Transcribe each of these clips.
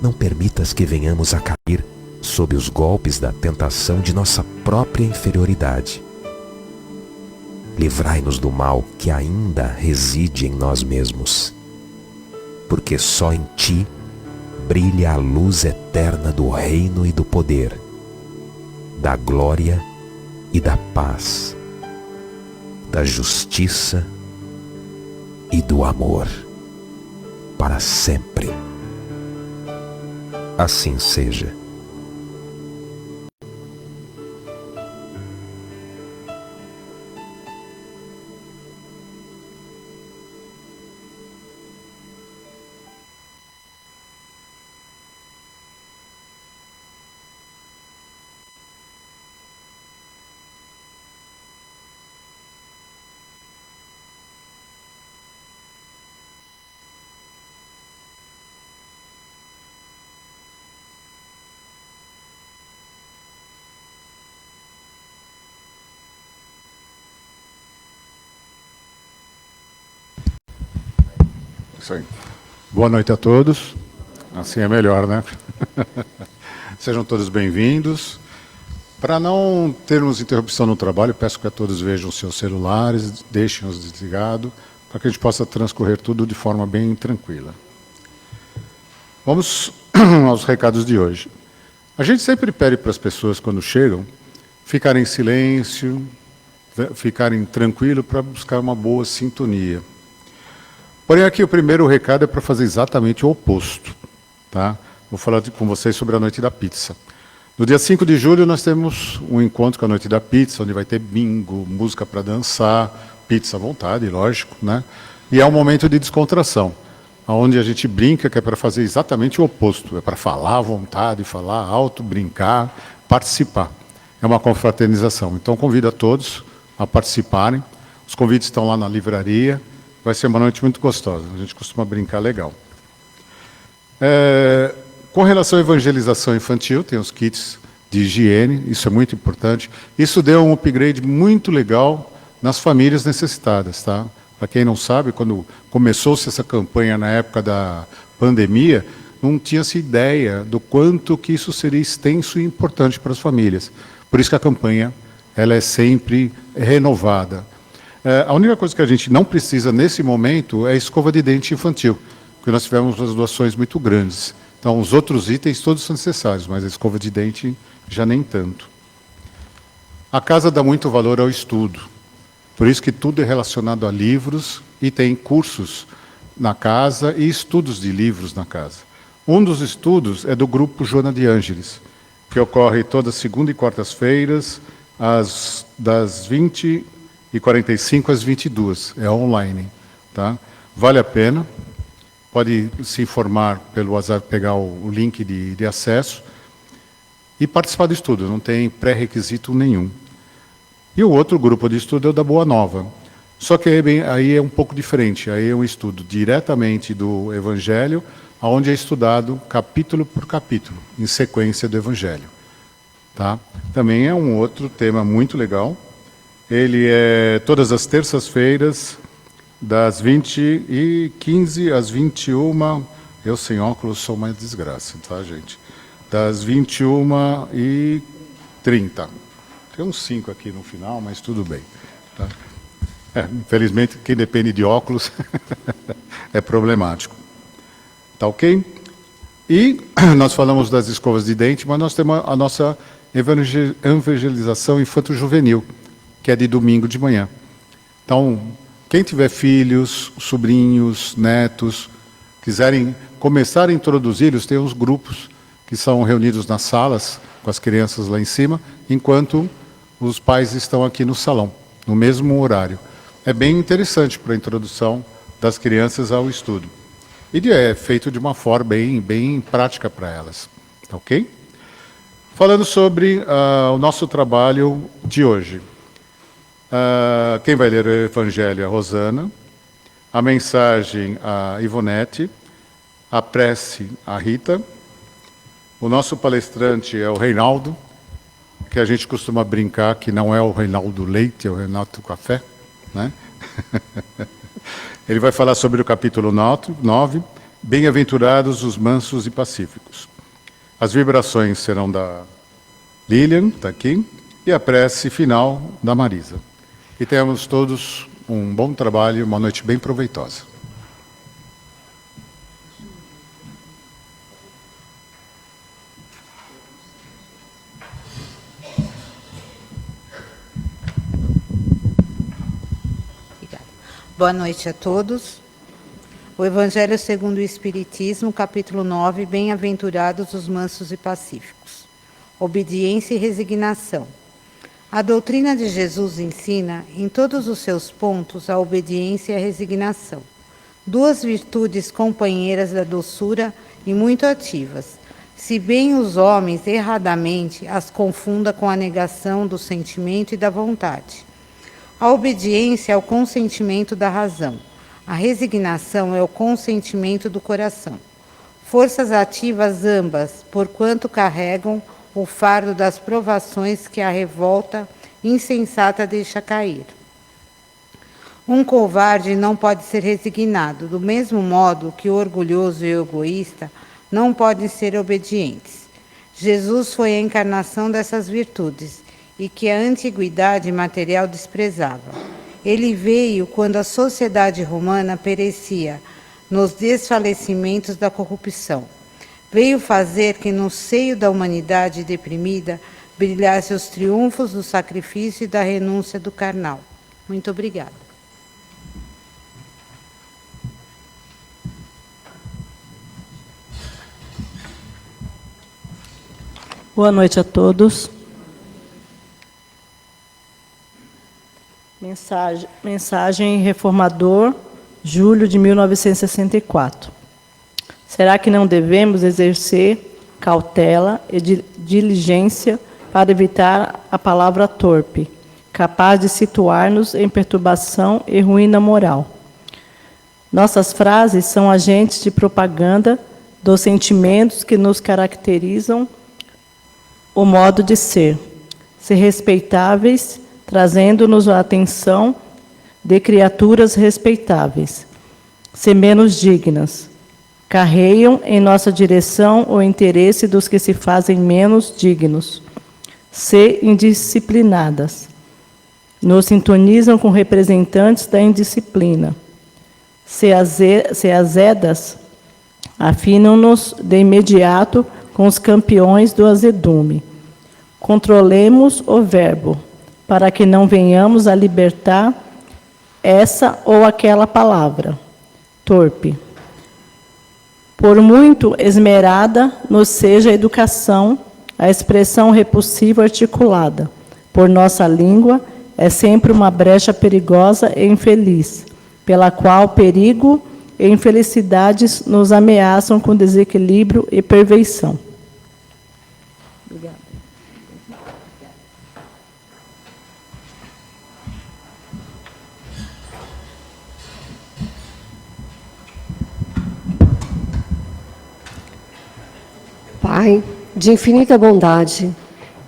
não permitas que venhamos a cair sob os golpes da tentação de nossa própria inferioridade. Livrai-nos do mal que ainda reside em nós mesmos, porque só em Ti brilha a luz eterna do reino e do poder, da glória e da paz, da justiça e do amor, para sempre. Assim seja. Isso aí. Boa noite a todos. Assim é melhor, né? Sejam todos bem-vindos. Para não termos interrupção no trabalho, peço que a todos vejam seus celulares, deixem-os desligados, para que a gente possa transcorrer tudo de forma bem tranquila. Vamos aos recados de hoje. A gente sempre pede para as pessoas, quando chegam, ficarem em silêncio, ficarem tranquilos para buscar uma boa sintonia. Porém, aqui o primeiro recado é para fazer exatamente o oposto. Tá? Vou falar com vocês sobre a Noite da Pizza. No dia 5 de julho, nós temos um encontro com a Noite da Pizza, onde vai ter bingo, música para dançar, pizza à vontade, lógico, né? E é um momento de descontração, onde a gente brinca, que é para fazer exatamente o oposto. É para falar à vontade, falar alto, brincar, participar. É uma confraternização. Então, convido a todos a participarem. Os convites estão lá na livraria. Vai ser uma noite muito gostosa, a gente costuma brincar legal. Com relação à evangelização infantil, tem os kits de higiene, isso é muito importante. Isso deu um upgrade muito legal nas famílias necessitadas. Tá? Para quem não sabe, quando começou-se essa campanha na época da pandemia, não tinha-se ideia do quanto que isso seria extenso e importante para as famílias. Por isso que a campanha ela é sempre renovada. A única coisa que a gente não precisa nesse momento é escova de dente infantil, porque nós tivemos umas doações muito grandes. Então, os outros itens todos são necessários, mas a escova de dente já nem tanto. A casa dá muito valor ao estudo, por isso que tudo é relacionado a livros e tem cursos na casa e estudos de livros na casa. Um dos estudos é do grupo Joana de Ângeles, que ocorre todas segunda e quartas-feiras, das 20h45 às 22h, é online. Tá? Vale a pena, pode se informar pelo WhatsApp, pegar o link de acesso e participar do estudo, não tem pré-requisito nenhum. E o outro grupo de estudo é o da Boa Nova, só que aí é um pouco diferente, aí é um estudo diretamente do Evangelho, onde é estudado capítulo por capítulo, em sequência do Evangelho. Tá? Também é um outro tema muito legal. Ele é todas as terças-feiras, das 20h15 às 21h. Eu sem óculos sou uma desgraça, tá, gente? Das 21h30. Tem uns 5 aqui no final, mas tudo bem. Tá? Infelizmente, quem depende de óculos é problemático. Tá ok? E nós falamos das escovas de dente, mas nós temos a nossa evangelização infanto-juvenil, que é de domingo de manhã. Então, quem tiver filhos, sobrinhos, netos, quiserem começar a introduzi-los, tem uns grupos que são reunidos nas salas, com as crianças lá em cima, enquanto os pais estão aqui no salão, no mesmo horário. É bem interessante para a introdução das crianças ao estudo. E é feito de uma forma bem prática para elas. Ok? Falando sobre o nosso trabalho de hoje. Quem vai ler o Evangelho é a Rosana, a mensagem a Ivonete, a prece a Rita, o nosso palestrante é o Reinaldo, que a gente costuma brincar que não é o Reinaldo Leite, é o Reinaldo Café, né? Ele vai falar sobre o capítulo 9, Bem-aventurados os mansos e pacíficos. As vibrações serão da Lilian, está aqui, e a prece final da Marisa. E tenhamos todos um bom trabalho, uma noite bem proveitosa. Boa noite a todos. O Evangelho segundo o Espiritismo, capítulo 9, Bem-aventurados os mansos e pacíficos. Obediência e resignação. A doutrina de Jesus ensina, em todos os seus pontos, a obediência e a resignação. Duas virtudes companheiras da doçura e muito ativas, se bem os homens, erradamente, as confunda com a negação do sentimento e da vontade. A obediência é o consentimento da razão. A resignação é o consentimento do coração. Forças ativas ambas, porquanto carregam o fardo das provações que a revolta insensata deixa cair. Um covarde não pode ser resignado, do mesmo modo que o orgulhoso e o egoísta não podem ser obedientes. Jesus foi a encarnação dessas virtudes, e que a antiguidade material desprezava. Ele veio quando a sociedade romana perecia nos desfalecimentos da corrupção. Veio fazer que no seio da humanidade deprimida brilhasse os triunfos do sacrifício e da renúncia do carnal. Muito obrigada. Boa noite a todos. Mensagem Reformador, julho de 1964. Será que não devemos exercer cautela e diligência para evitar a palavra torpe, capaz de situar-nos em perturbação e ruína moral? Nossas frases são agentes de propaganda dos sentimentos que nos caracterizam o modo de ser respeitáveis, trazendo-nos a atenção de criaturas respeitáveis, ser menos dignas. Carreiam em nossa direção o interesse dos que se fazem menos dignos. Ser indisciplinadas. Nos sintonizam com representantes da indisciplina. Ser azedas, afinam-nos de imediato com os campeões do azedume. Controlemos o verbo, para que não venhamos a libertar essa ou aquela palavra, torpe. Por muito esmerada nos seja a educação, a expressão repulsiva articulada por nossa língua é sempre uma brecha perigosa e infeliz, pela qual perigo e infelicidades nos ameaçam com desequilíbrio e perversão. Obrigada. Pai, de infinita bondade,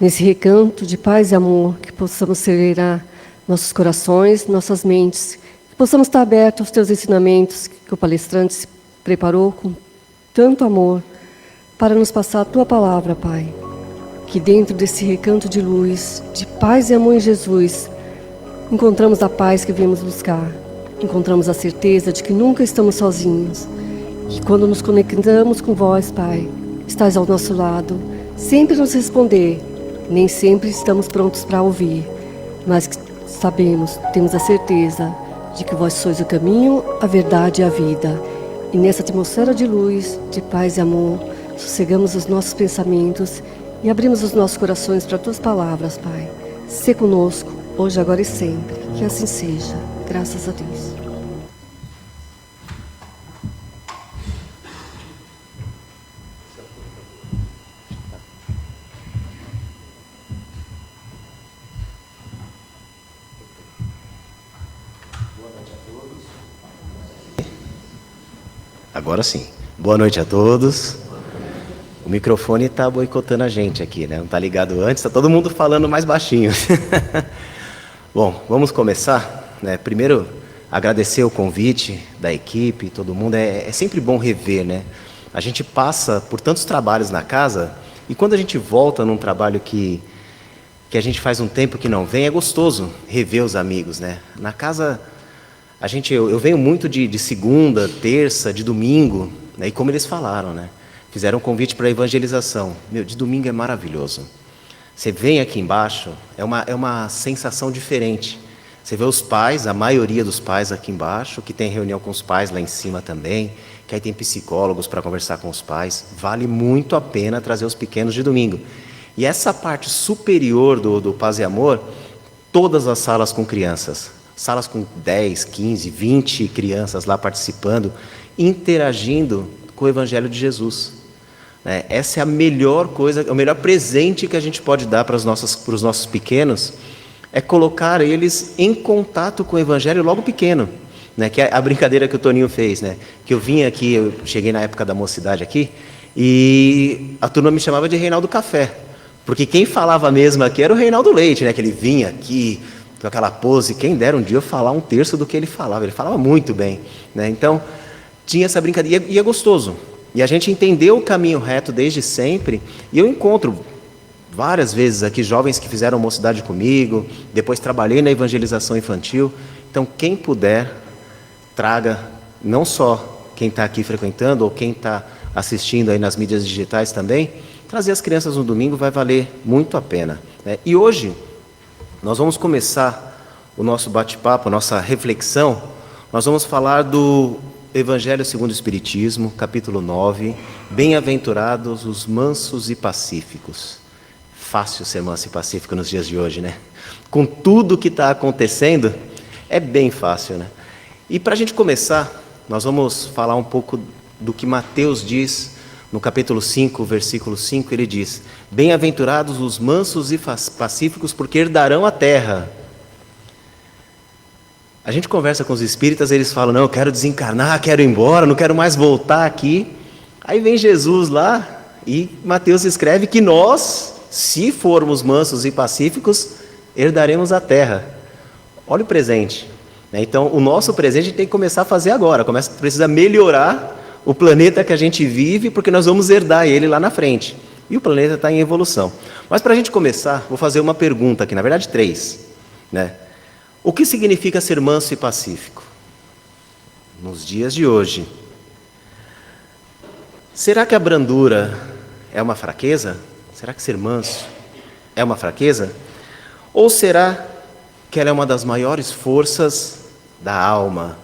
nesse recanto de paz e amor, que possamos acelerar nossos corações, nossas mentes, que possamos estar abertos aos Teus ensinamentos, que o palestrante se preparou com tanto amor para nos passar a Tua palavra, Pai. Que dentro desse recanto de luz, de paz e amor em Jesus, encontramos a paz que viemos buscar, encontramos a certeza de que nunca estamos sozinhos, e quando nos conectamos com Vós, Pai, estás ao nosso lado, sempre nos responder. Nem sempre estamos prontos para ouvir, mas sabemos, temos a certeza de que vós sois o caminho, a verdade e a vida. E nessa atmosfera de luz, de paz e amor, sossegamos os nossos pensamentos e abrimos os nossos corações para tuas palavras, Pai. Sê conosco, hoje, agora e sempre. Que assim seja. Graças a Deus. Agora sim. Boa noite a todos. O microfone está boicotando a gente aqui, né? Não está ligado antes, está todo mundo falando mais baixinho. Bom, vamos começar, né? Primeiro, agradecer o convite da equipe, todo mundo. É sempre bom rever, né? A gente passa por tantos trabalhos na casa e quando a gente volta num trabalho que a gente faz um tempo que não vem, é gostoso rever os amigos, né? Na casa, eu venho muito de segunda, terça, de domingo, né? E como eles falaram, né? Fizeram um convite para a evangelização. Meu, de domingo é maravilhoso. Você vem aqui embaixo, é uma sensação diferente. Você vê os pais, a maioria dos pais aqui embaixo, que tem reunião com os pais lá em cima também, que aí tem psicólogos para conversar com os pais. Vale muito a pena trazer os pequenos de domingo. E essa parte superior do Paz e Amor, todas as salas com crianças. Salas com 10, 15, 20 crianças lá participando, interagindo com o Evangelho de Jesus. Essa é a melhor coisa, o melhor presente que a gente pode dar para os nossos pequenos, é colocar eles em contato com o Evangelho logo pequeno. Né? Que é a brincadeira que o Toninho fez. Né? Que eu vim aqui, eu cheguei na época da mocidade aqui, e a turma me chamava de Reinaldo Café. Porque quem falava mesmo aqui era o Reinaldo Leite, né? Que ele vinha aqui com aquela pose. Quem dera um dia eu falar um terço do que ele falava muito bem. Né? Então, tinha essa brincadeira, e é gostoso. E a gente entendeu o caminho reto desde sempre, e eu encontro várias vezes aqui jovens que fizeram mocidade comigo, depois trabalhei na evangelização infantil. Então, quem puder, traga, não só quem está aqui frequentando, ou quem está assistindo aí nas mídias digitais também, trazer as crianças no domingo vai valer muito a pena. Né? E hoje, nós vamos começar o nosso bate-papo, a nossa reflexão. Nós vamos falar do Evangelho segundo o Espiritismo, capítulo 9, Bem-aventurados os mansos e pacíficos. Fácil ser manso e pacífico nos dias de hoje, né? Com tudo que está acontecendo, é bem fácil, né? E para a gente começar, nós vamos falar um pouco do que Mateus diz no capítulo 5, versículo 5, ele diz: Bem-aventurados os mansos e pacíficos, porque herdarão a terra. A gente conversa com os espíritas, eles falam: não, eu quero desencarnar, quero ir embora, não quero mais voltar aqui. Aí vem Jesus lá e Mateus escreve que nós, se formos mansos e pacíficos, herdaremos a terra. Olha o presente. Então, o nosso presente a gente tem que começar a fazer agora. Precisa melhorar o planeta que a gente vive, porque nós vamos herdar ele lá na frente. E o planeta está em evolução. Mas para a gente começar, vou fazer uma pergunta aqui, na verdade 3. Né? O que significa ser manso e pacífico? Nos dias de hoje. Será que a brandura é uma fraqueza? Será que ser manso é uma fraqueza? Ou será que ela é uma das maiores forças da alma?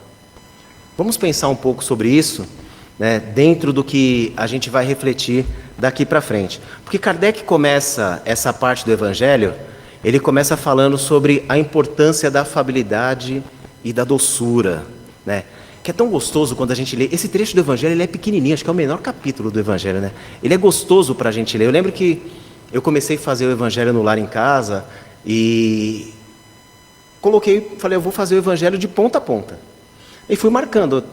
Vamos pensar um pouco sobre isso, né, dentro do que a gente vai refletir daqui para frente. Porque Kardec começa essa parte do Evangelho, ele começa falando sobre a importância da afabilidade e da doçura, né? Que é tão gostoso quando a gente lê. Esse trecho do Evangelho ele é pequenininho, acho que é o menor capítulo do Evangelho, né? Ele é gostoso para a gente ler. Eu lembro que eu comecei a fazer o Evangelho no lar em casa e falei, eu vou fazer o Evangelho de ponta a ponta. E fui marcando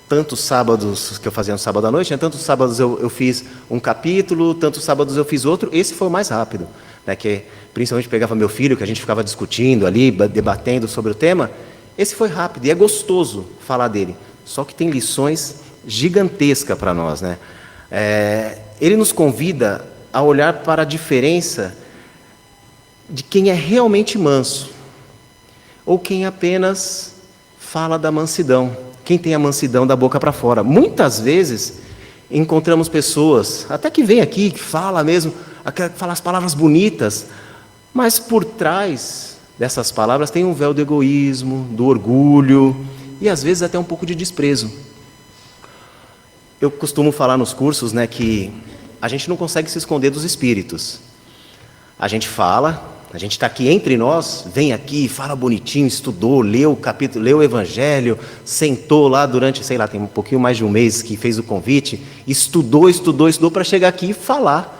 tantos sábados que eu fazia no sábado à noite, né? Tantos sábados eu fiz um capítulo, tantos sábados eu fiz outro. Esse foi o mais rápido, né? Que principalmente pegava meu filho, que a gente ficava discutindo ali, debatendo sobre o tema. Esse foi rápido e é gostoso falar dele. Só que tem lições gigantescas para nós, né? Ele nos convida a olhar para a diferença de quem é realmente manso ou quem apenas fala da mansidão, quem tem a mansidão da boca para fora. Muitas vezes encontramos pessoas, até que vem aqui, que fala mesmo, fala as palavras bonitas, mas por trás dessas palavras tem um véu do egoísmo, do orgulho e às vezes até um pouco de desprezo. Eu costumo falar nos cursos, né, que a gente não consegue se esconder dos espíritos. A gente fala, a gente está aqui entre nós, vem aqui, fala bonitinho, estudou, leu o capítulo, leu o Evangelho, sentou lá durante, sei lá, tem um pouquinho mais de um mês que fez o convite, estudou para chegar aqui e falar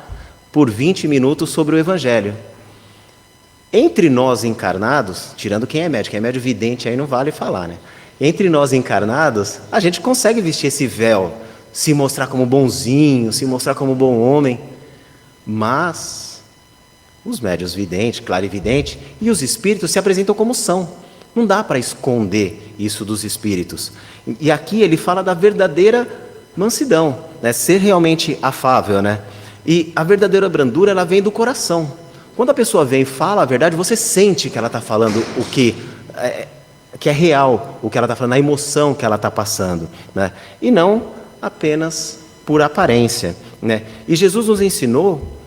por 20 minutos sobre o Evangelho. Entre nós encarnados, tirando quem é médio vidente aí não vale falar, né? Entre nós encarnados, a gente consegue vestir esse véu, se mostrar como bonzinho, se mostrar como bom homem, mas os médios videntes, clarividente, e os espíritos se apresentam como são. Não dá para esconder isso dos espíritos. E aqui ele fala da verdadeira mansidão, né? Ser realmente afável, né? E a verdadeira brandura, ela vem do coração. Quando a pessoa vem e fala a verdade, você sente que ela está falando o que é real, o que ela está falando, a emoção que ela está passando, né? E não apenas por aparência, né? E Jesus nos ensinou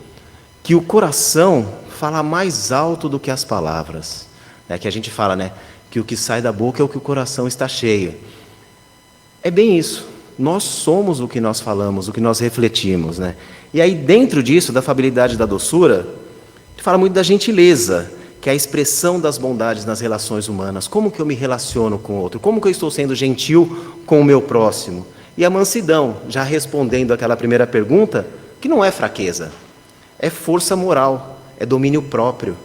que o coração fala mais alto do que as palavras, né? Que a gente fala, né, que o que sai da boca é o que o coração está cheio. É bem isso. Nós somos o que nós falamos, o que nós refletimos, né? E aí, dentro disso, da afabilidade e da doçura, a gente fala muito da gentileza, que é a expressão das bondades nas relações humanas. Como que eu me relaciono com o outro? Como que eu estou sendo gentil com o meu próximo? E a mansidão, já respondendo àquela primeira pergunta, que não é fraqueza, é força moral, é domínio próprio.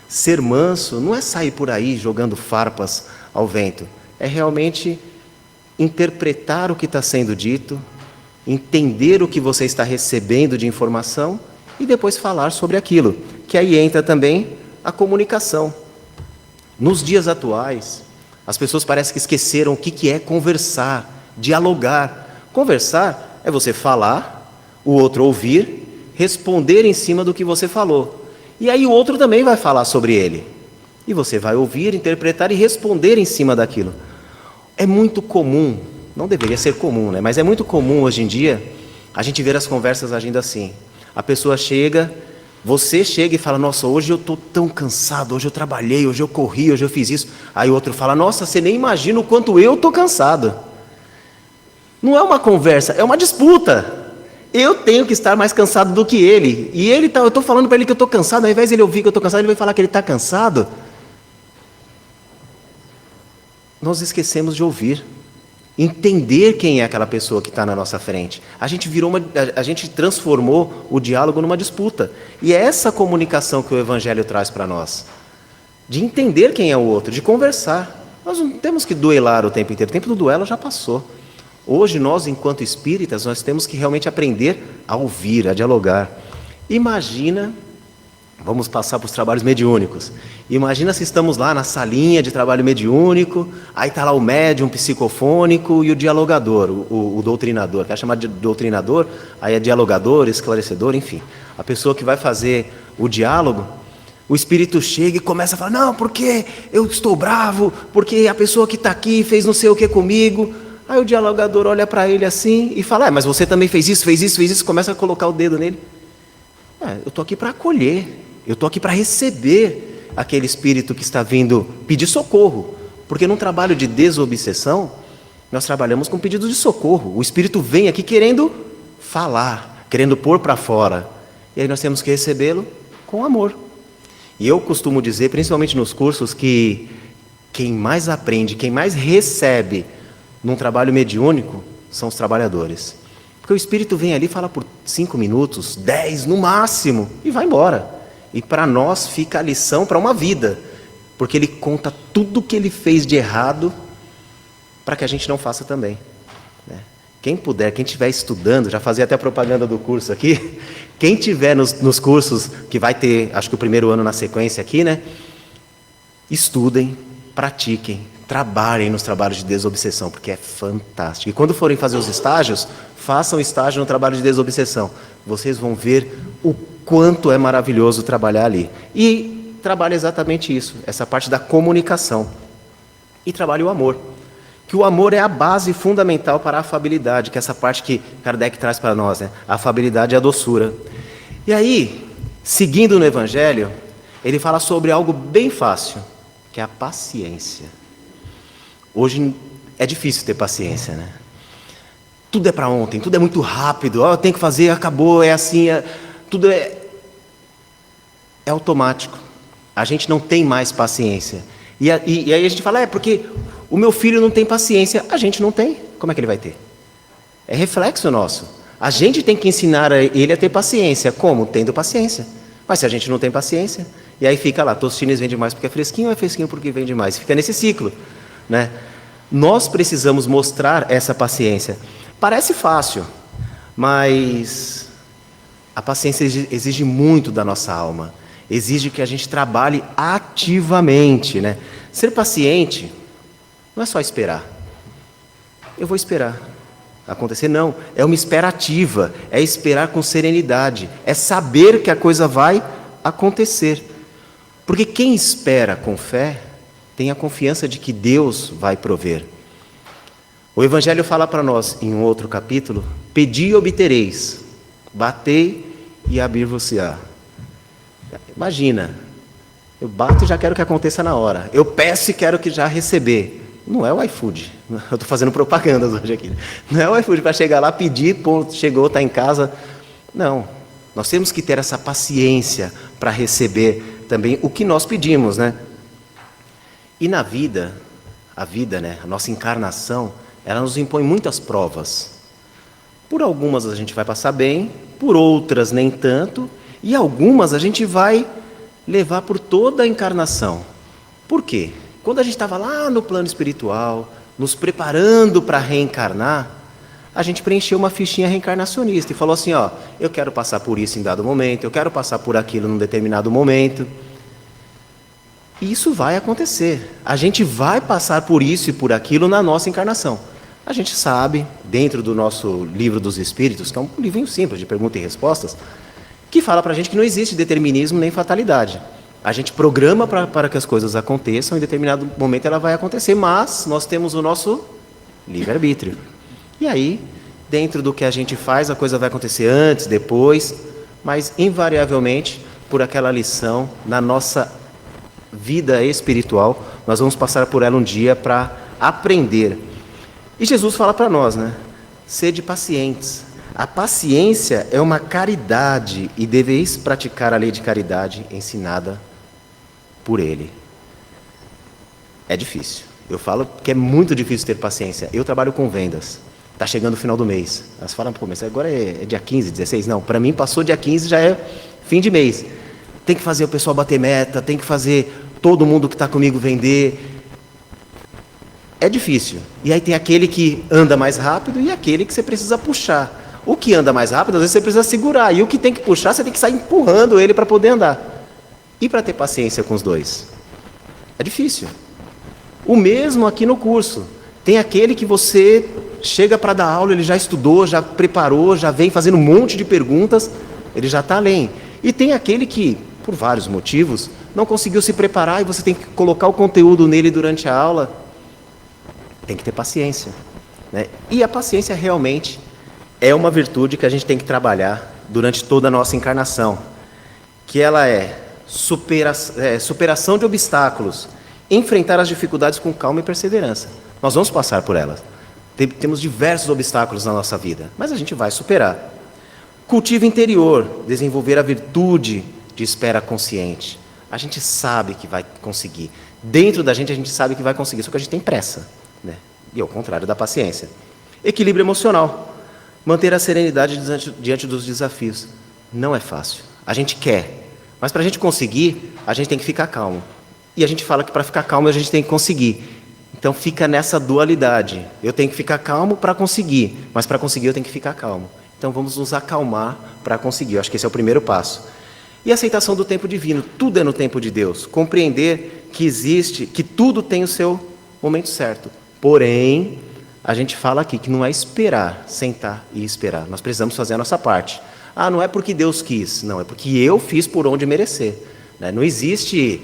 Ser manso não é sair por aí jogando farpas ao vento, é realmente interpretar o que está sendo dito, entender o que você está recebendo de informação e depois falar sobre aquilo, que aí entra também a comunicação. Nos dias atuais, as pessoas parecem que esqueceram o que é conversar, dialogar. Conversar é você falar, o outro ouvir, responder em cima do que você falou. E aí o outro também vai falar sobre ele. E você vai ouvir, interpretar e responder em cima daquilo. É muito comum, não deveria ser comum, né? Mas é muito comum hoje em dia a gente ver as conversas agindo assim. A pessoa chega, você chega e fala, nossa, hoje eu estou tão cansado, hoje eu trabalhei, hoje eu corri, hoje eu fiz isso. Aí o outro fala, nossa, você nem imagina o quanto eu estou cansado. Não é uma conversa, é uma disputa. Eu tenho que estar mais cansado do que ele. E ele tá, eu estou falando para ele que eu estou cansado, ao invés de ele ouvir que eu estou cansado, ele vai falar que ele está cansado. Nós esquecemos de ouvir, entender quem é aquela pessoa que está na nossa frente. A gente transformou o diálogo numa disputa. E é essa comunicação que o Evangelho traz para nós. De entender quem é o outro, de conversar. Nós não temos que duelar o tempo inteiro. O tempo do duelo já passou. Hoje nós, enquanto espíritas, nós temos que realmente aprender a ouvir, a dialogar. Imagina, vamos passar para os trabalhos mediúnicos. Imagina se estamos lá na salinha de trabalho mediúnico, aí está lá o médium psicofônico e o dialogador, o doutrinador. Quer chamar de doutrinador, aí é dialogador, esclarecedor, enfim. A pessoa que vai fazer o diálogo, o espírito chega e começa a falar, não, porque eu estou bravo, porque a pessoa que está aqui fez não sei o que comigo. Aí o dialogador olha para ele assim e fala, mas você também fez isso, começa a colocar o dedo nele. Eu estou aqui para acolher, eu estou aqui para receber aquele espírito que está vindo pedir socorro, porque num trabalho de desobsessão, nós trabalhamos com pedidos de socorro. O espírito vem aqui querendo falar, querendo pôr para fora, e aí nós temos que recebê-lo com amor. E eu costumo dizer, principalmente nos cursos, que quem mais aprende, quem mais recebe num trabalho mediúnico são os trabalhadores. Porque o espírito vem ali e fala por 5 minutos, 10 no máximo, e vai embora. E para nós fica a lição para uma vida, porque ele conta tudo que ele fez de errado para que a gente não faça também, né? Quem puder, quem estiver estudando, já fazia até a propaganda do curso aqui, quem estiver nos cursos, que vai ter, acho que o primeiro ano na sequência aqui, né? Estudem, pratiquem, trabalhem nos trabalhos de desobsessão, porque é fantástico. E quando forem fazer os estágios, façam estágio no trabalho de desobsessão. Vocês vão ver o quanto é maravilhoso trabalhar ali. E trabalha exatamente isso, essa parte da comunicação. E trabalha o amor. Que o amor é a base fundamental para a afabilidade, que é essa parte que Kardec traz para nós, né? A afabilidade e a doçura. E aí, seguindo no Evangelho, ele fala sobre algo bem fácil, que é a paciência. Hoje é difícil ter paciência, né? Tudo é para ontem, tudo é muito rápido. Eu tenho que fazer, acabou, é assim, tudo é automático. A gente não tem mais paciência. E aí a gente fala, porque o meu filho não tem paciência. A gente não tem. Como é que ele vai ter? É reflexo nosso. A gente tem que ensinar ele a ter paciência. Como? Tendo paciência. Mas se a gente não tem paciência, e aí fica lá, Tostines vende mais porque é fresquinho, ou é fresquinho porque vende mais? Fica nesse ciclo, né? Nós precisamos mostrar essa paciência. Parece fácil, mas a paciência exige muito da nossa alma. Exige que a gente trabalhe ativamente, né? Ser paciente não é só esperar. Eu vou esperar acontecer, não. É uma espera ativa, é esperar com serenidade, é saber que a coisa vai acontecer. Porque quem espera com fé tem a confiança de que Deus vai prover. O Evangelho fala para nós, em um outro capítulo, pedi e obtereis, batei e abrir-vos-á. Imagina, eu bato e já quero que aconteça na hora. Eu peço e quero que já receber. Não é o iFood. Eu estou fazendo propagandas hoje aqui. Não é o iFood para chegar lá, pedir, ponto, chegou, está em casa. Não. Nós temos que ter essa paciência para receber também o que nós pedimos, né? E na vida, a nossa encarnação, ela nos impõe muitas provas. Por algumas a gente vai passar bem, por outras nem tanto, e algumas a gente vai levar por toda a encarnação. Por quê? Quando a gente estava lá no plano espiritual, nos preparando para reencarnar, a gente preencheu uma fichinha reencarnacionista e falou assim, ó, eu quero passar por isso em dado momento, eu quero passar por aquilo num determinado momento. E isso vai acontecer. A gente vai passar por isso e por aquilo na nossa encarnação. A gente sabe, dentro do nosso livro dos Espíritos, que é um livrinho simples de perguntas e respostas, que fala para a gente que não existe determinismo nem fatalidade. A gente programa para que as coisas aconteçam, em determinado momento ela vai acontecer, mas nós temos o nosso livre-arbítrio. E aí, dentro do que a gente faz, a coisa vai acontecer antes, depois, mas invariavelmente, por aquela lição, na nossa vida espiritual, nós vamos passar por ela um dia para aprender. E Jesus fala para nós, né? Sede pacientes. A paciência é uma caridade e deveis praticar a lei de caridade ensinada por Ele. É difícil. Eu falo que é muito difícil ter paciência. Eu trabalho com vendas. Está chegando o final do mês. Elas falam, pô, mas agora é dia 15, 16? Não, para mim passou dia 15, já é fim de mês. Tem que fazer o pessoal bater meta, tem que fazer todo mundo que está comigo vender. É difícil. E aí tem aquele que anda mais rápido e aquele que você precisa puxar. O que anda mais rápido, às vezes você precisa segurar. E o que tem que puxar, você tem que sair empurrando ele para poder andar. E para ter paciência com os dois? É difícil. O mesmo aqui no curso. Tem aquele que você chega para dar aula, ele já estudou, já preparou, já vem fazendo um monte de perguntas, ele já está além. E tem aquele que, por vários motivos, não conseguiu se preparar e você tem que colocar o conteúdo nele durante a aula. Tem que ter paciência, né? E a paciência realmente é uma virtude que a gente tem que trabalhar durante toda a nossa encarnação, que ela é superação de obstáculos, enfrentar as dificuldades com calma e perseverança. Nós vamos passar por elas. Temos diversos obstáculos na nossa vida, mas a gente vai superar. Cultivo interior, desenvolver a virtude de espera consciente. A gente sabe que vai conseguir. Dentro da gente a gente sabe que vai conseguir, só que a gente tem pressa, né? E ao contrário da paciência. Equilíbrio emocional. Manter a serenidade diante dos desafios. Não é fácil. A gente quer, mas para a gente conseguir, a gente tem que ficar calmo. E a gente fala que para ficar calmo a gente tem que conseguir. Então fica nessa dualidade. Eu tenho que ficar calmo para conseguir, mas para conseguir eu tenho que ficar calmo. Então vamos nos acalmar para conseguir. Eu acho que esse é o primeiro passo. E a aceitação do tempo divino. Tudo é no tempo de Deus. Compreender que existe, que tudo tem o seu momento certo. Porém, a gente fala aqui que não é esperar, sentar e esperar. Nós precisamos fazer a nossa parte. Ah, não é porque Deus quis. Não, é porque eu fiz por onde merecer, né? Não existe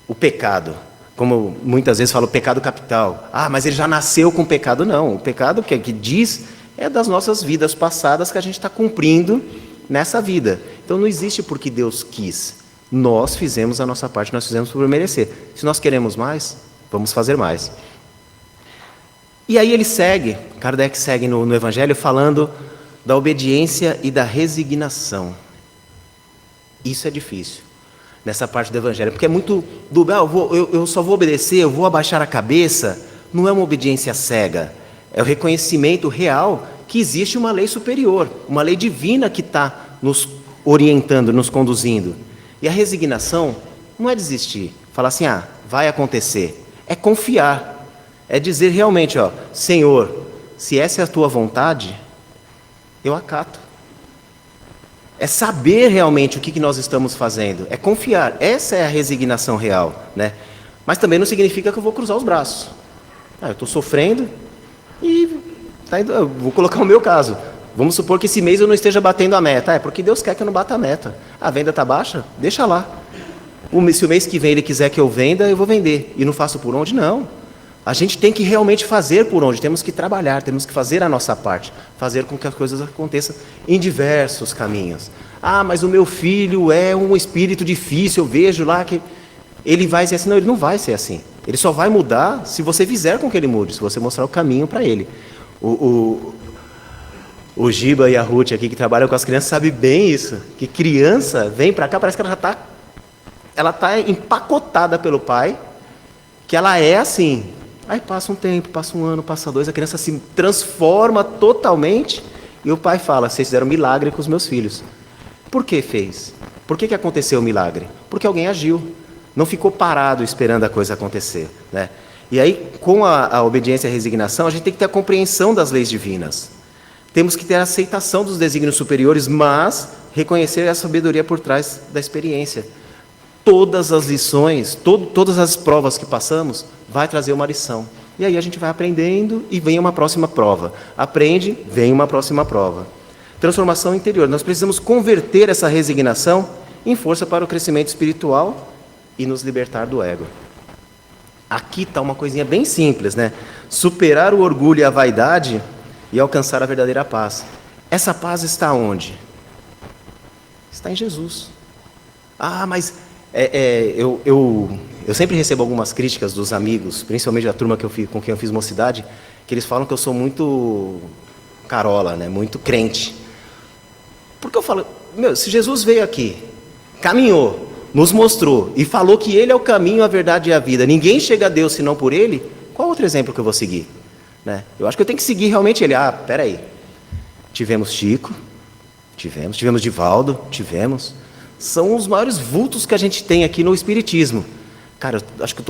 o pecado. Como muitas vezes fala, o pecado capital. Ah, mas ele já nasceu com pecado. Não, o pecado que diz é das nossas vidas passadas que a gente está cumprindo nessa vida. Então não existe porque Deus quis. Nós fizemos a nossa parte, nós fizemos por merecer. Se nós queremos mais, vamos fazer mais. E aí ele segue, Kardec segue no Evangelho falando da obediência e da resignação. Isso é difícil. Nessa parte do Evangelho, porque é muito eu só vou obedecer, eu vou abaixar a cabeça. Não é uma obediência cega, é o reconhecimento real que existe uma lei superior, uma lei divina que está nos orientando, nos conduzindo. E a resignação não é desistir, falar assim, vai acontecer, é confiar, é dizer realmente, Senhor, se essa é a tua vontade, eu acato. É saber realmente o que nós estamos fazendo, é confiar. Essa é a resignação real, né? Mas também não significa que eu vou cruzar os braços. Eu estou sofrendo e eu vou colocar o meu caso. Vamos supor que esse mês eu não esteja batendo a meta. É porque Deus quer que eu não bata a meta. A venda está baixa? Deixa lá. Se o mês que vem Ele quiser que eu venda, eu vou vender. E não faço por onde? Não. A gente tem que realmente fazer por onde. Temos que trabalhar, temos que fazer a nossa parte. Fazer com que as coisas aconteçam em diversos caminhos. Mas o meu filho é um espírito difícil, eu vejo lá que ele vai ser assim. Não, ele não vai ser assim. Ele só vai mudar se você fizer com que ele mude, se você mostrar o caminho para ele. O Giba e a Ruth aqui que trabalham com as crianças sabem bem isso. Que criança vem para cá, parece que ela está empacotada pelo pai, que ela é assim. Aí passa um tempo, passa um ano, passa 2, a criança se transforma totalmente e o pai fala: vocês fizeram milagre com os meus filhos. Por que fez? Por que aconteceu o milagre? Porque alguém agiu. Não ficou parado esperando a coisa acontecer, né? E aí, com a obediência e a resignação, a gente tem que ter a compreensão das leis divinas. Temos que ter a aceitação dos desígnios superiores, mas reconhecer a sabedoria por trás da experiência. Todas as lições, todas as provas que passamos, vai trazer uma lição. E aí a gente vai aprendendo e vem uma próxima prova. Aprende, vem uma próxima prova. Transformação interior. Nós precisamos converter essa resignação em força para o crescimento espiritual e nos libertar do ego. Aqui está uma coisinha bem simples, né? Superar o orgulho e a vaidade e alcançar a verdadeira paz. Essa paz está onde? Está em Jesus. Mas eu sempre recebo algumas críticas dos amigos, principalmente da turma com quem eu fiz mocidade, que eles falam que eu sou muito carola, né? Muito crente. Porque eu falo, se Jesus veio aqui, caminhou, nos mostrou e falou que Ele é o caminho, a verdade e a vida, ninguém chega a Deus senão por Ele, qual outro exemplo que eu vou seguir? Né? Eu acho que eu tenho que seguir realmente Ele. Peraí, tivemos Chico, tivemos Divaldo, são os maiores vultos que a gente tem aqui no Espiritismo. Cara, eu acho que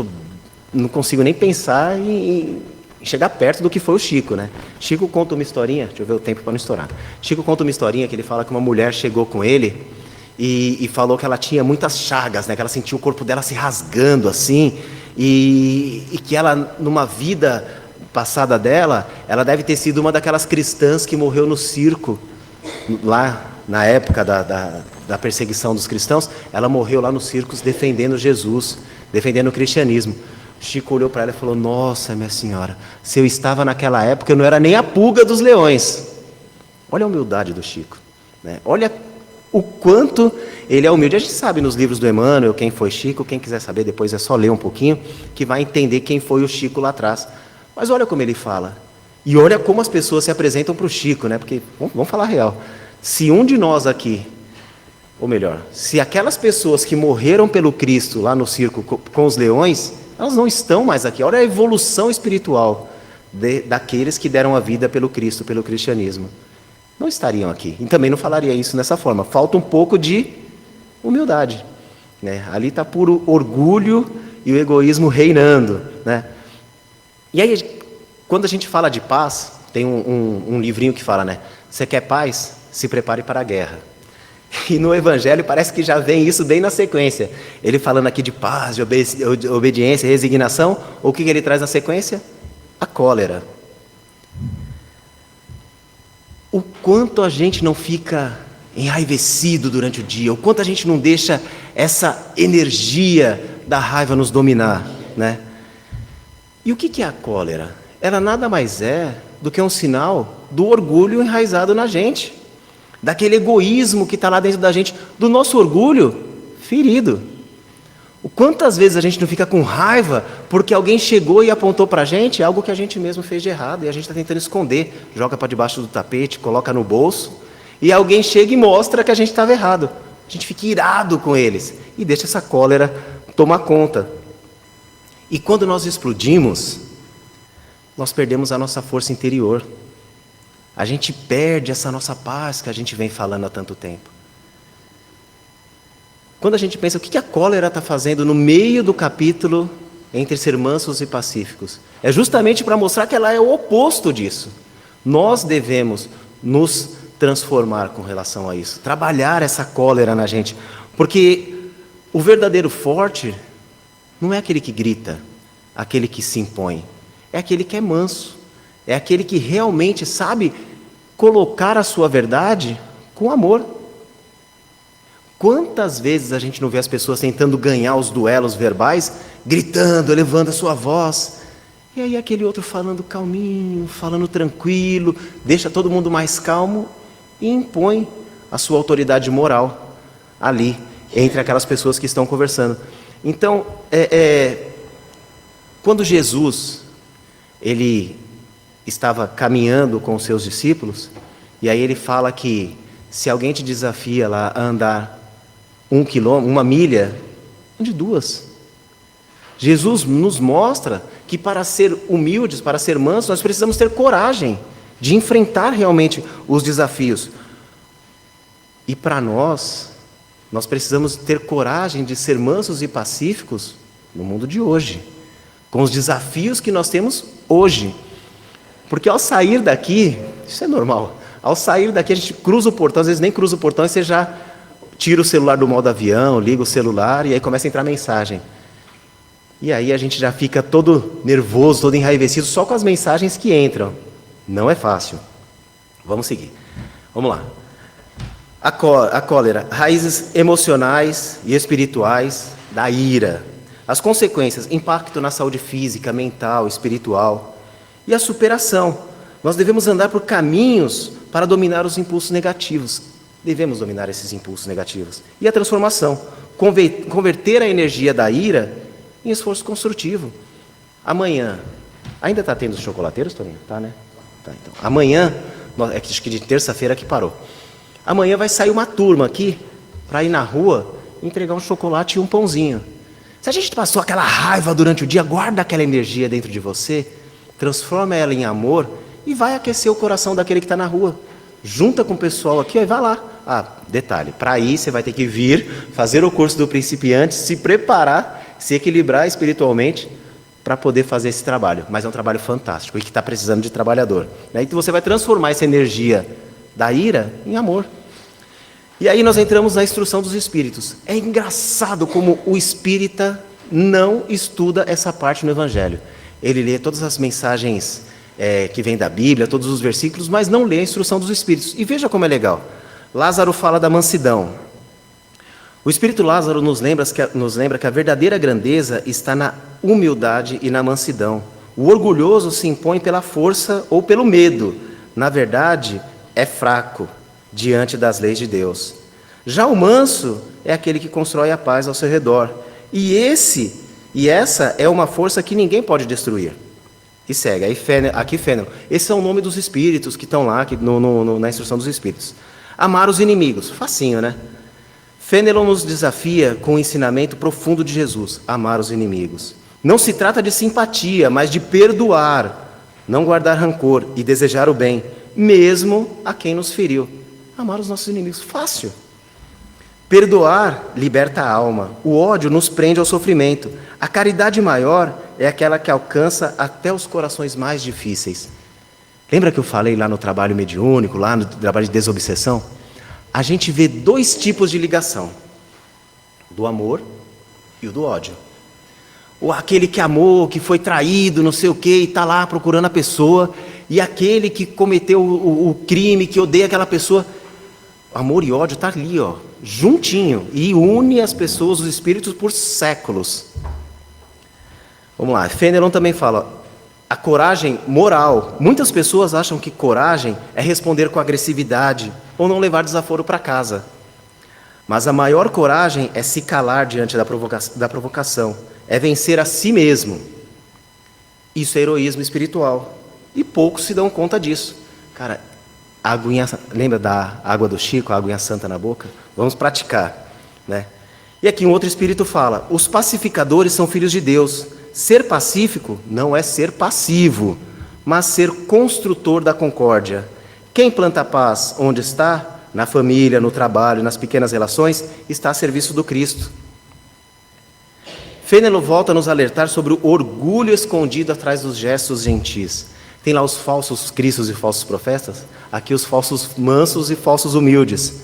não consigo nem pensar em chegar perto do que foi o Chico, né? Chico conta uma historinha, deixa eu ver o tempo para não estourar. Chico conta uma historinha que ele fala que uma mulher chegou com ele e falou que ela tinha muitas chagas, né? Que ela sentia o corpo dela se rasgando assim, e que ela, numa vida passada dela, ela deve ter sido uma daquelas cristãs que morreu no circo, lá na época da perseguição dos cristãos. Ela morreu lá nos circos defendendo Jesus, defendendo o cristianismo. Chico olhou para ela e falou: nossa, minha senhora, se eu estava naquela época, eu não era nem a pulga dos leões. Olha a humildade do Chico, né? Olha o quanto ele é humilde. A gente sabe nos livros do Emmanuel quem foi Chico. Quem quiser saber depois é só ler um pouquinho, que vai entender quem foi o Chico lá atrás. Mas olha como ele fala. E olha como as pessoas se apresentam para o Chico, né? Porque, vamos falar real, se um de nós aqui, ou melhor, se aquelas pessoas que morreram pelo Cristo lá no circo com os leões, elas não estão mais aqui. Olha a evolução espiritual daqueles que deram a vida pelo Cristo, pelo cristianismo. Não estariam aqui. E também não falaria isso dessa forma. Falta um pouco de humildade, né? Ali está puro orgulho e o egoísmo reinando, né? E aí, quando a gente fala de paz, tem um livrinho que fala, né? Você quer paz? Se prepare para a guerra. E no Evangelho parece que já vem isso bem na sequência. Ele falando aqui de paz, de obediência, resignação. O que ele traz na sequência? A cólera. O quanto a gente não fica enraivecido durante o dia, o quanto a gente não deixa essa energia da raiva nos dominar, né? E o que é a cólera? Ela nada mais é do que um sinal do orgulho enraizado na gente, daquele egoísmo que está lá dentro da gente, do nosso orgulho ferido. O quantas vezes a gente não fica com raiva porque alguém chegou e apontou para a gente algo que a gente mesmo fez de errado e a gente está tentando esconder, joga para debaixo do tapete, coloca no bolso, e alguém chega e mostra que a gente estava errado. A gente fica irado com eles e deixa essa cólera tomar conta. E quando nós explodimos, nós perdemos a nossa força interior. A gente perde essa nossa paz que a gente vem falando há tanto tempo. Quando a gente pensa o que a cólera está fazendo no meio do capítulo entre ser mansos e pacíficos, é justamente para mostrar que ela é o oposto disso. Nós devemos nos transformar com relação a isso, trabalhar essa cólera na gente, porque o verdadeiro forte não é aquele que grita, aquele que se impõe. É aquele que é manso. É aquele que realmente sabe colocar a sua verdade com amor. Quantas vezes a gente não vê as pessoas tentando ganhar os duelos verbais, gritando, elevando a sua voz, e aí aquele outro falando calminho, falando tranquilo, deixa todo mundo mais calmo e impõe a sua autoridade moral ali, entre aquelas pessoas que estão conversando. Então, quando Jesus, ele estava caminhando com os seus discípulos, e aí ele fala que se alguém te desafia lá a andar 1 quilômetro, 1 milha, ande 2. Jesus nos mostra que para ser humildes, para ser mansos, nós precisamos ter coragem de enfrentar realmente os desafios. E para nós precisamos ter coragem de ser mansos e pacíficos no mundo de hoje, com os desafios que nós temos hoje. Porque ao sair daqui, isso é normal, ao sair daqui a gente cruza o portão, às vezes nem cruza o portão e você já tira o celular do modo avião, liga o celular e aí começa a entrar mensagem. E aí a gente já fica todo nervoso, todo enraivecido só com as mensagens que entram. Não é fácil. Vamos seguir. Vamos lá. A cólera, raízes emocionais e espirituais da ira. As consequências, impacto na saúde física, mental, espiritual. E a superação. Nós devemos andar por caminhos para dominar os impulsos negativos. Devemos dominar esses impulsos negativos. E a transformação. Converter a energia da ira em esforço construtivo. Amanhã, ainda está tendo os chocolateiros, Toninho? Tá, né? Tá, então. Amanhã, acho que de terça-feira que parou. Amanhã vai sair uma turma aqui para ir na rua entregar um chocolate e um pãozinho. Se a gente passou aquela raiva durante o dia, guarda aquela energia dentro de você, transforma ela em amor e vai aquecer o coração daquele que está na rua. Junta com o pessoal aqui e vai lá. Detalhe, para ir você vai ter que vir, fazer o curso do principiante, se preparar, se equilibrar espiritualmente para poder fazer esse trabalho. Mas é um trabalho fantástico e que está precisando de trabalhador. Então você vai transformar essa energia da ira em amor. E aí nós entramos na instrução dos espíritos. É engraçado como o espírita não estuda essa parte no Evangelho. Ele lê todas as mensagens que vêm da Bíblia, todos os versículos, mas não lê a instrução dos espíritos. E veja como é legal. Lázaro fala da mansidão. O Espírito Lázaro nos lembra que a verdadeira grandeza está na humildade e na mansidão. O orgulhoso se impõe pela força ou pelo medo. Na verdade, é fraco diante das leis de Deus. Já o manso é aquele que constrói a paz ao seu redor. E essa é uma força que ninguém pode destruir. E segue, aqui Fênelon. Esse é o nome dos espíritos que estão lá na instrução dos espíritos. Amar os inimigos, facinho, né? Fênelon nos desafia com o ensinamento profundo de Jesus, amar os inimigos. Não se trata de simpatia, mas de perdoar, não guardar rancor e desejar o bem, mesmo a quem nos feriu. Amar os nossos inimigos, fácil. Perdoar liberta a alma, o ódio nos prende ao sofrimento. A caridade maior é aquela que alcança até os corações mais difíceis. Lembra que eu falei lá no trabalho mediúnico, lá no trabalho de desobsessão? A gente vê 2 tipos de ligação, do amor e o do ódio. Ou aquele que amou, que foi traído, não sei o quê, e está lá procurando a pessoa, e aquele que cometeu o crime, que odeia aquela pessoa. Amor e ódio está ali, juntinho, e une as pessoas, os espíritos, por séculos. Vamos lá, Fênelon também fala, a coragem moral. Muitas pessoas acham que coragem é responder com agressividade ou não levar desaforo para casa. Mas a maior coragem é se calar diante da provocação, é vencer a si mesmo. Isso é heroísmo espiritual. E poucos se dão conta disso. Cara, a aguinha, lembra da água do Chico, a aguinha santa na boca? Vamos praticar, né? E aqui um outro espírito fala, os pacificadores são filhos de Deus. Ser pacífico não é ser passivo, mas ser construtor da concórdia. Quem planta paz onde está, na família, no trabalho, nas pequenas relações, está a serviço do Cristo. Fênelon volta a nos alertar sobre o orgulho escondido atrás dos gestos gentis. Tem lá os falsos cristos e falsos profetas, aqui os falsos mansos e falsos humildes.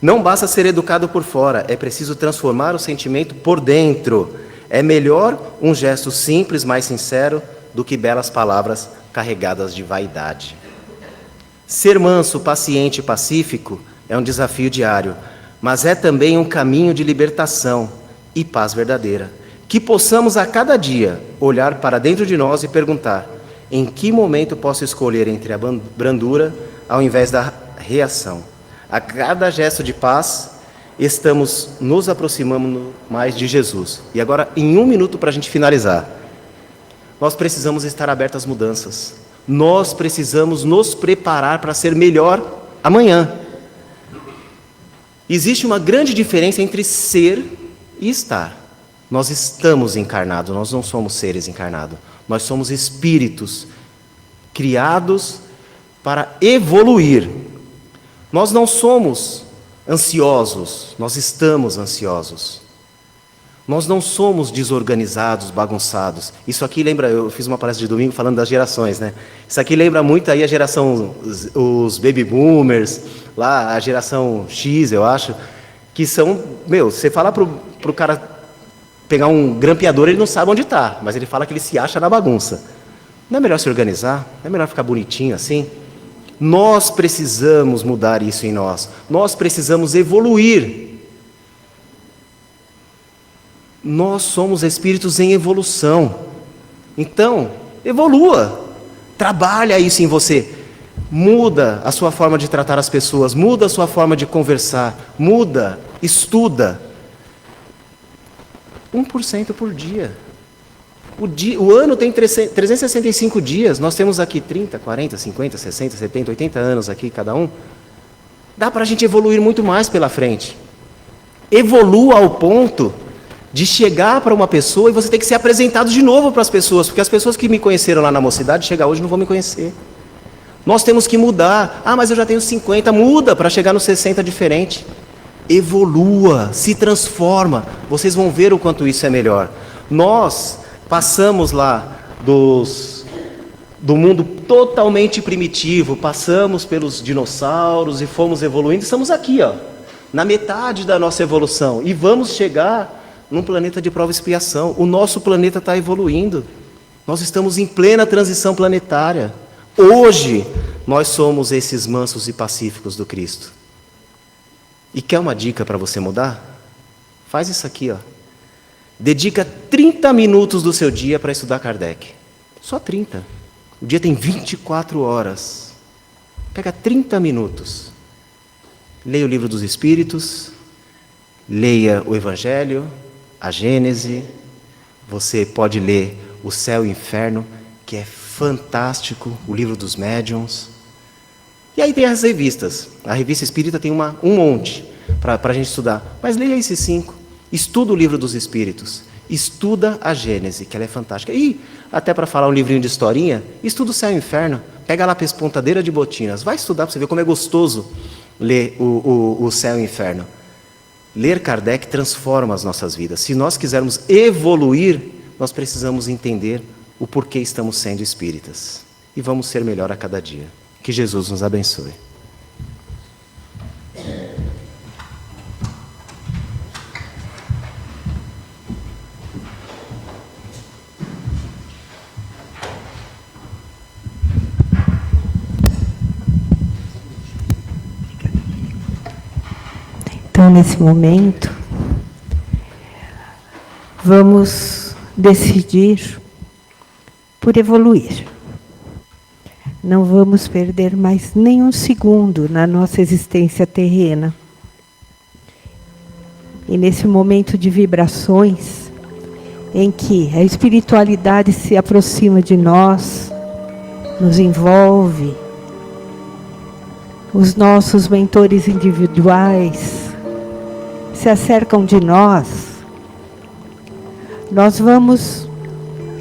Não basta ser educado por fora, é preciso transformar o sentimento por dentro. É melhor um gesto simples, mais sincero, do que belas palavras carregadas de vaidade. Ser manso, paciente e pacífico é um desafio diário, mas é também um caminho de libertação e paz verdadeira. Que possamos a cada dia olhar para dentro de nós e perguntar: em que momento posso escolher entre a brandura ao invés da reação? A cada gesto de paz, estamos nos aproximando mais de Jesus. E agora, em 1 minuto para a gente finalizar, nós precisamos estar abertos às mudanças. Nós precisamos nos preparar para ser melhor amanhã. Existe uma grande diferença entre ser e estar. Nós estamos encarnados, nós não somos seres encarnados. Nós somos espíritos criados para evoluir. Nós não somos ansiosos, nós estamos ansiosos. Nós não somos desorganizados, bagunçados. Isso aqui lembra, eu fiz uma palestra de domingo falando das gerações, né? Isso aqui lembra muito aí a geração, os baby boomers, lá a geração X, eu acho, que são, você fala pro cara pegar um grampeador, ele não sabe onde está, mas ele fala que ele se acha na bagunça. Não é melhor se organizar? Não é melhor ficar bonitinho assim? Nós precisamos mudar isso em nós. Nós precisamos evoluir. Nós somos espíritos em evolução. Então, evolua. Trabalha isso em você. Muda a sua forma de tratar as pessoas. Muda a sua forma de conversar. Muda, estuda. 1% por dia. O ano tem 365 dias. Nós temos aqui 30, 40, 50, 60, 70, 80 anos aqui cada um. Dá para a gente evoluir muito mais pela frente. Evolua ao ponto de chegar para uma pessoa e você tem que ser apresentado de novo para as pessoas, porque as pessoas que me conheceram lá na mocidade, chegar hoje não vão me conhecer. Nós temos que mudar. Ah, mas eu já tenho 50. Muda para chegar nos 60 diferente. Evolua, se transforma. Vocês vão ver o quanto isso é melhor. Nós passamos lá do mundo totalmente primitivo, passamos pelos dinossauros e fomos evoluindo. Estamos aqui, na metade da nossa evolução. E vamos chegar num planeta de prova e expiação. O nosso planeta está evoluindo. Nós estamos em plena transição planetária. Hoje, nós somos esses mansos e pacíficos do Cristo. E quer uma dica para você mudar? Faz isso aqui, Dedica 30 minutos do seu dia para estudar Kardec. Só 30. O dia tem 24 horas. Pega 30 minutos. Leia o Livro dos Espíritos, leia o Evangelho, a Gênese. Você pode ler O Céu e o Inferno, que é fantástico, o Livro dos Médiuns. E aí tem as revistas. A Revista Espírita tem um monte para a gente estudar. Mas leia esses 5. Estuda o Livro dos Espíritos. Estuda a Gênese, que ela é fantástica. E, até para falar um livrinho de historinha, estuda o Céu e o Inferno. Pega lá a Pontadeira de Botinas. Vai estudar para você ver como é gostoso ler o Céu e o Inferno. Ler Kardec transforma as nossas vidas. Se nós quisermos evoluir, nós precisamos entender o porquê estamos sendo espíritas. E vamos ser melhor a cada dia. Que Jesus nos abençoe. Então, nesse momento, vamos decidir por evoluir. Não vamos perder mais nenhum segundo na nossa existência terrena. E nesse momento de vibrações, em que a espiritualidade se aproxima de nós, nos envolve, os nossos mentores individuais se acercam de nós, nós vamos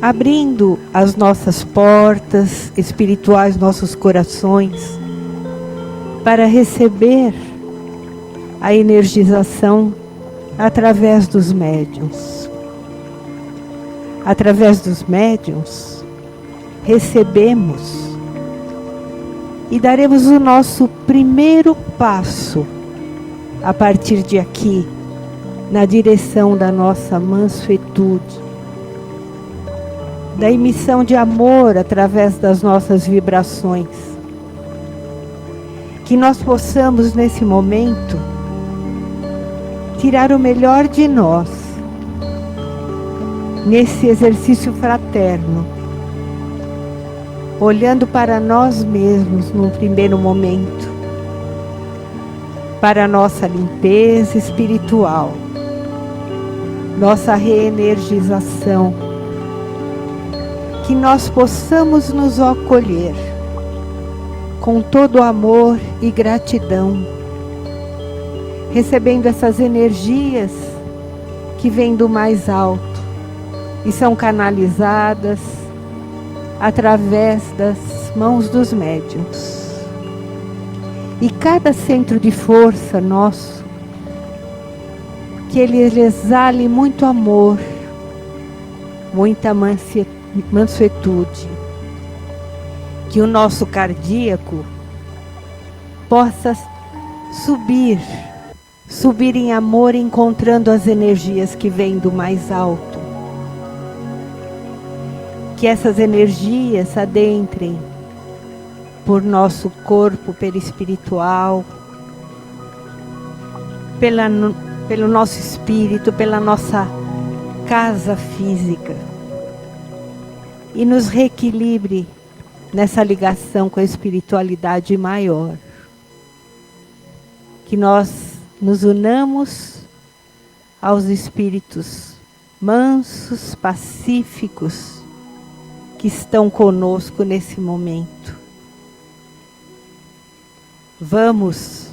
abrindo as nossas portas espirituais, nossos corações, para receber a energização através dos médiuns. Através dos médiuns, recebemos e daremos o nosso primeiro passo a partir de aqui, na direção da nossa mansuetude, da emissão de amor através das nossas vibrações. Que nós possamos, nesse momento, tirar o melhor de nós, nesse exercício fraterno, olhando para nós mesmos num primeiro momento, para a nossa limpeza espiritual, nossa reenergização, que nós possamos nos acolher com todo amor e gratidão, recebendo essas energias que vêm do mais alto e são canalizadas através das mãos dos médiuns. E cada centro de força nosso, que ele exale muito amor, muita mansuetude, que o nosso cardíaco possa subir em amor, encontrando as energias que vêm do mais alto. Que essas energias adentrem por nosso corpo perispiritual, pelo nosso espírito, pela nossa casa física, e nos reequilibre nessa ligação com a espiritualidade maior. Que nós nos unamos aos espíritos mansos, pacíficos, que estão conosco nesse momento. Vamos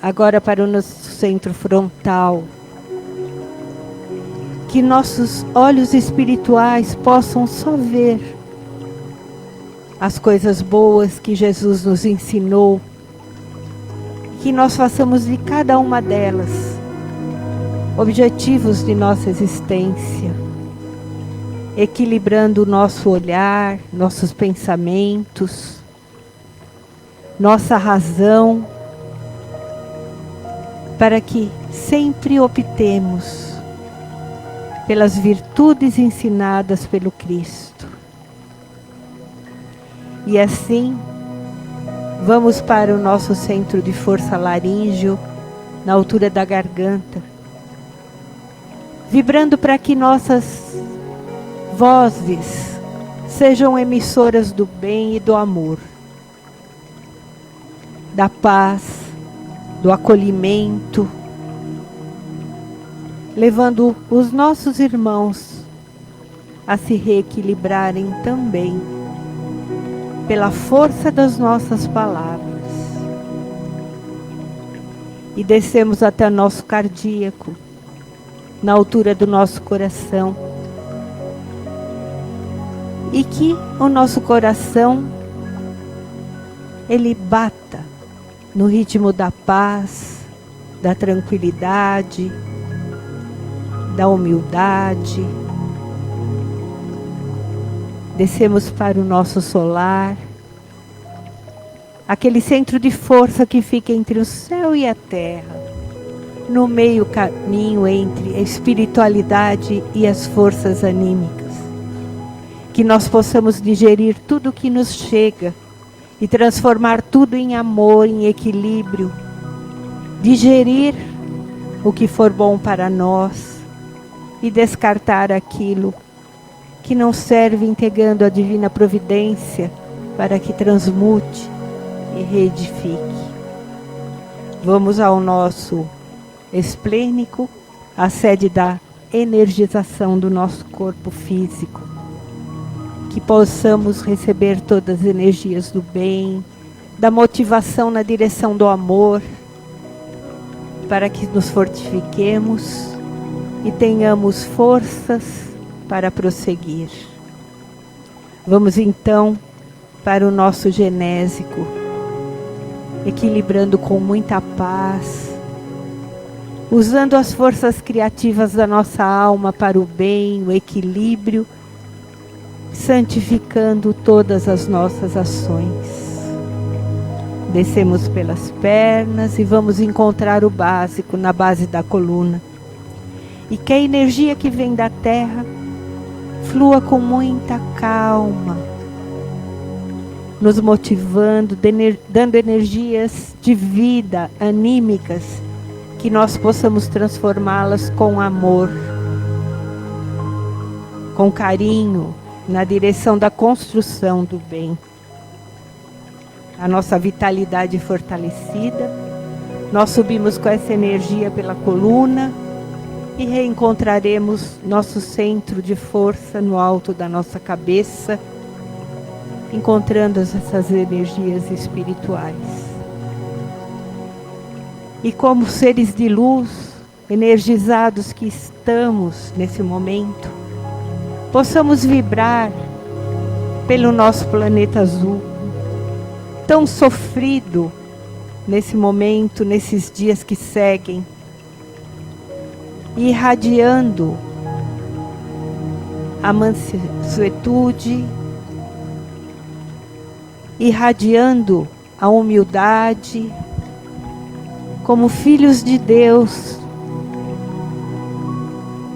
agora para o nosso centro frontal. Que nossos olhos espirituais possam só ver as coisas boas que Jesus nos ensinou. Que nós façamos de cada uma delas objetivos de nossa existência, equilibrando o nosso olhar, nossos pensamentos, nossa razão, para que sempre optemos pelas virtudes ensinadas pelo Cristo. E assim, vamos para o nosso centro de força laríngeo, na altura da garganta, vibrando para que nossas vozes sejam emissoras do bem e do amor, da paz, do acolhimento, levando os nossos irmãos a se reequilibrarem também pela força das nossas palavras. E descemos até o nosso cardíaco, na altura do nosso coração, e que o nosso coração ele bata no ritmo da paz, da tranquilidade, da humildade. Descemos para o nosso solar, aquele centro de força que fica entre o céu e a terra, no meio caminho entre a espiritualidade e as forças anímicas. Que nós possamos digerir tudo que nos chega e transformar tudo em amor, em equilíbrio. Digerir o que for bom para nós e descartar aquilo que não serve, entregando a divina providência para que transmute e reedifique. Vamos ao nosso esplênico, a sede da energização do nosso corpo físico. Que possamos receber todas as energias do bem, da motivação na direção do amor, para que nos fortifiquemos e tenhamos forças para prosseguir. Vamos então para o nosso genésico, equilibrando com muita paz, usando as forças criativas da nossa alma para o bem, o equilíbrio, santificando todas as nossas ações. Descemos pelas pernas e vamos encontrar o básico na base da coluna. e que a energia que vem da Terra flua com muita calma, nos motivando, dando energias de vida, anímicas, que nós possamos transformá-las com amor, com carinho, na direção da construção do bem. A nossa vitalidade fortalecida, nós subimos com essa energia pela coluna e reencontraremos nosso centro de força no alto da nossa cabeça, encontrando essas energias espirituais. E como seres de luz, energizados que estamos nesse momento, possamos vibrar pelo nosso planeta azul, tão sofrido nesse momento, nesses dias que seguem, irradiando a mansuetude, irradiando a humildade, como filhos de Deus,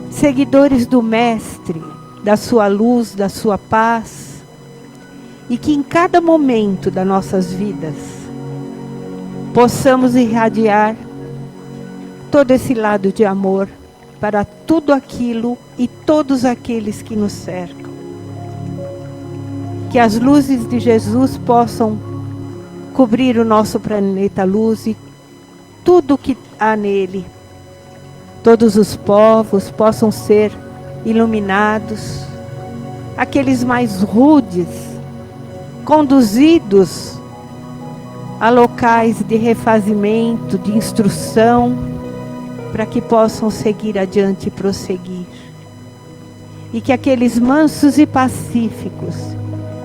seguidores do Mestre, da sua luz, da sua paz, e que em cada momento das nossas vidas possamos irradiar todo esse lado de amor para tudo aquilo e todos aqueles que nos cercam. Que as luzes de Jesus possam cobrir o nosso planeta luz e tudo que há nele. Todos os povos possam ser iluminados, aqueles mais rudes, conduzidos a locais de refazimento, de instrução, para que possam seguir adiante e prosseguir. E que aqueles mansos e pacíficos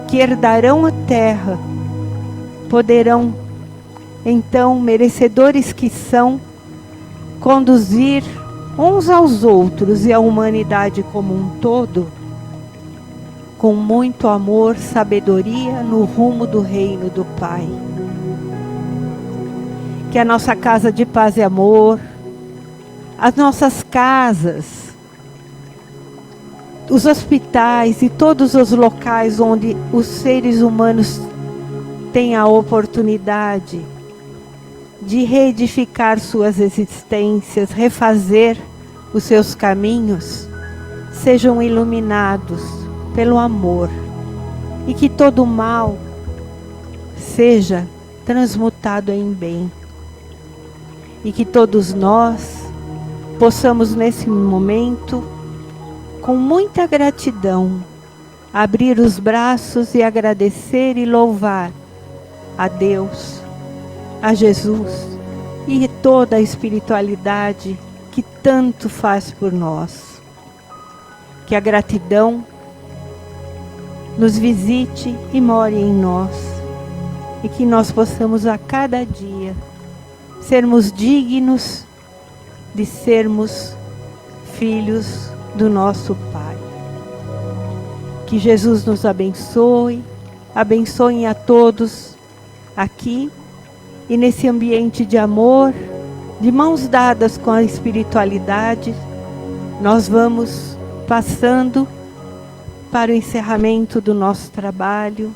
que herdarão a terra poderão, então, merecedores que são, conduzir uns aos outros e a humanidade como um todo, com muito amor, sabedoria no rumo do reino do Pai. Que a nossa casa de paz e amor, as nossas casas, os hospitais e todos os locais onde os seres humanos têm a oportunidade de reedificar suas existências, refazer os seus caminhos, sejam iluminados pelo amor, e que todo mal seja transmutado em bem, e que todos nós possamos nesse momento, com muita gratidão, abrir os braços e agradecer e louvar a Deus, a Jesus e toda a espiritualidade que tanto faz por nós. Que a gratidão nos visite e more em nós, e que nós possamos a cada dia sermos dignos de sermos filhos do nosso Pai. Que Jesus nos abençoe, abençoe a todos aqui e nesse ambiente de amor, de mãos dadas com a espiritualidade. Nós vamos passando para o encerramento do nosso trabalho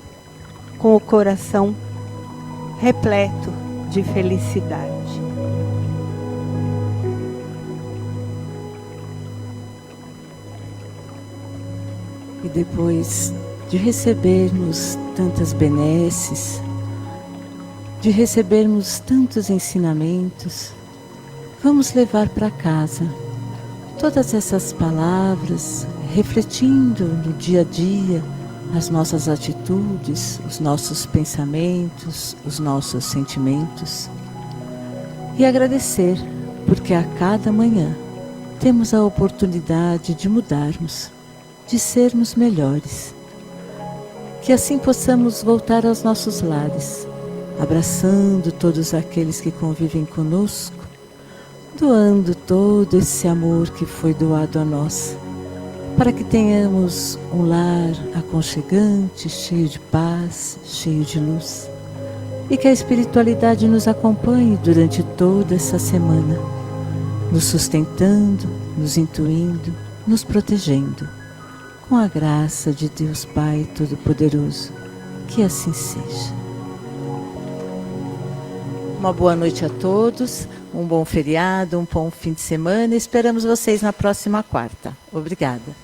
com o coração repleto de felicidade. E depois de recebermos tantas benesses, de recebermos tantos ensinamentos, vamos levar para casa todas essas palavras, refletindo no dia a dia as nossas atitudes, os nossos pensamentos, os nossos sentimentos, e agradecer, porque a cada manhã temos a oportunidade de mudarmos, de sermos melhores. Que assim possamos voltar aos nossos lares, abraçando todos aqueles que convivem conosco, doando todo esse amor que foi doado a nós, para que tenhamos um lar aconchegante, cheio de paz, cheio de luz, e que a espiritualidade nos acompanhe durante toda essa semana, nos sustentando, nos intuindo, nos protegendo. Com a graça de Deus Pai Todo-Poderoso, que assim seja. Uma boa noite a todos, um bom feriado, um bom fim de semana. Esperamos vocês na próxima quarta. Obrigada.